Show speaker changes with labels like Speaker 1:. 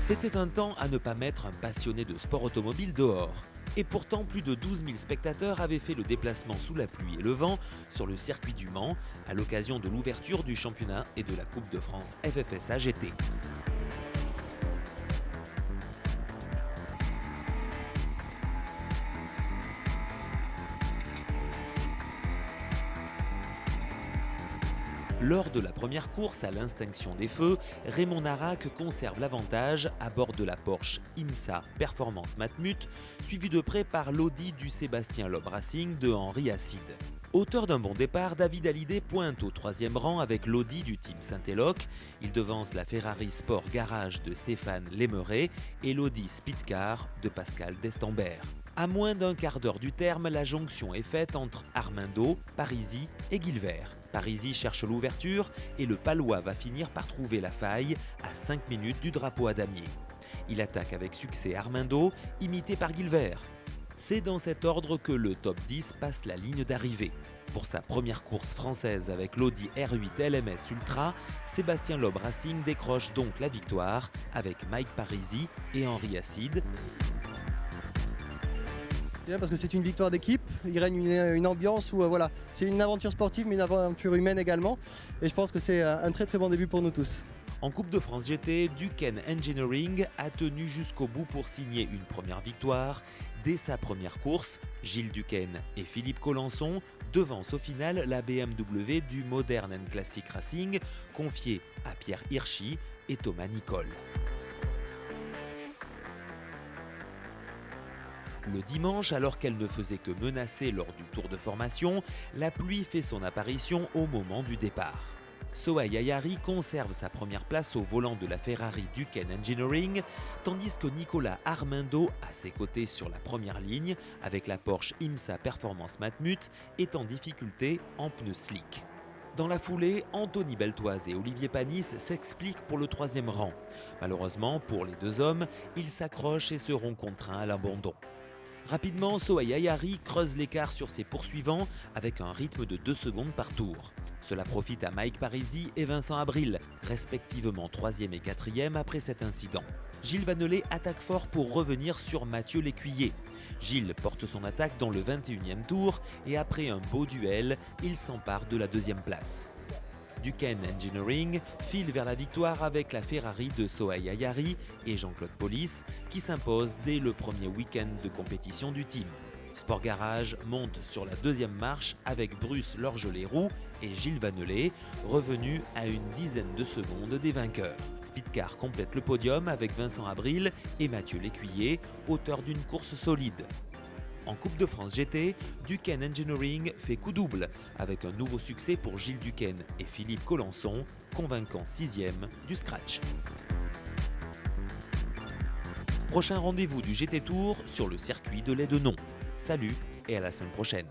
Speaker 1: C'était un temps à ne pas mettre un passionné de sport automobile dehors. Et pourtant, plus de 12 000 spectateurs avaient fait le déplacement sous la pluie et le vent sur le circuit du Mans à l'occasion de l'ouverture du championnat et de la Coupe de France FFSA GT. Lors de la première course à l'extinction des feux, Raymond Narac conserve l'avantage à bord de la Porsche IMSA Performance Matmut, suivi de près par l'Audi du Sébastien Loeb Racing de Henri Acide. Auteur d'un bon départ, David Hallyday pointe au troisième rang avec l'Audi du team Saint-Éloque. Il devance la Ferrari Sport Garage de Stéphane Lemerey et l'Audi Speedcar de Pascal Destambert. À moins d'un quart d'heure du terme, la jonction est faite entre Armindo, Parisi et Guilbert. Parisi cherche l'ouverture et le Palois va finir par trouver la faille à 5 minutes du drapeau à damier. Il attaque avec succès Armindo, imité par Guilbert. C'est dans cet ordre que le top 10 passe la ligne d'arrivée. Pour sa première course française avec l'Audi R8 LMS Ultra, Sébastien Loeb Racing décroche donc la victoire avec Mike Parisi et Henri Acide.
Speaker 2: Bien parce que c'est une victoire d'équipe, il règne une ambiance où voilà, c'est une aventure sportive mais une aventure humaine également et je pense que c'est un très très bon début pour nous tous.
Speaker 1: En Coupe de France GT, Duquesne Engineering a tenu jusqu'au bout pour signer une première victoire. Dès sa première course, Gilles Duquesne et Philippe Collençon devancent au final la BMW du Modern & Classic Racing confiée à Pierre Hirschi et Thomas Nicole. Le dimanche, alors qu'elle ne faisait que menacer lors du tour de formation, la pluie fait son apparition au moment du départ. Sohail Ayari conserve sa première place au volant de la Ferrari Duquesne Engineering, tandis que Nicolas Armindo, à ses côtés sur la première ligne, avec la Porsche IMSA Performance Matmut, est en difficulté en pneus slick. Dans la foulée, Anthony Beltoise et Olivier Panis s'expliquent pour le troisième rang. Malheureusement, pour les deux hommes, ils s'accrochent et seront contraints à l'abandon. Rapidement, Sohail Ayari creuse l'écart sur ses poursuivants avec un rythme de 2 secondes par tour. Cela profite à Mike Parisi et Vincent Abril, respectivement 3e et 4e après cet incident. Gilles Vannelet attaque fort pour revenir sur Mathieu Lécuyer. Gilles porte son attaque dans le 21e tour et après un beau duel, il s'empare de la 2e place. Duquesne Engineering file vers la victoire avec la Ferrari de Sohail Ayari et Jean-Claude Paulis qui s'impose dès le premier week-end de compétition du team. Sport Garage monte sur la 2e marche avec Bruce Lorgelais-Roux et Gilles Vannelet, revenus à une dizaine de secondes des vainqueurs. Speedcar complète le podium avec Vincent Abril et Mathieu Lécuyer, auteurs d'une course solide. En Coupe de France GT, Duquesne Engineering fait coup double avec un nouveau succès pour Gilles Duquesne et Philippe Collençon, convaincant 6e du scratch. Prochain rendez-vous du GT Tour sur le circuit de l'Aidenon. Salut et à la semaine prochaine.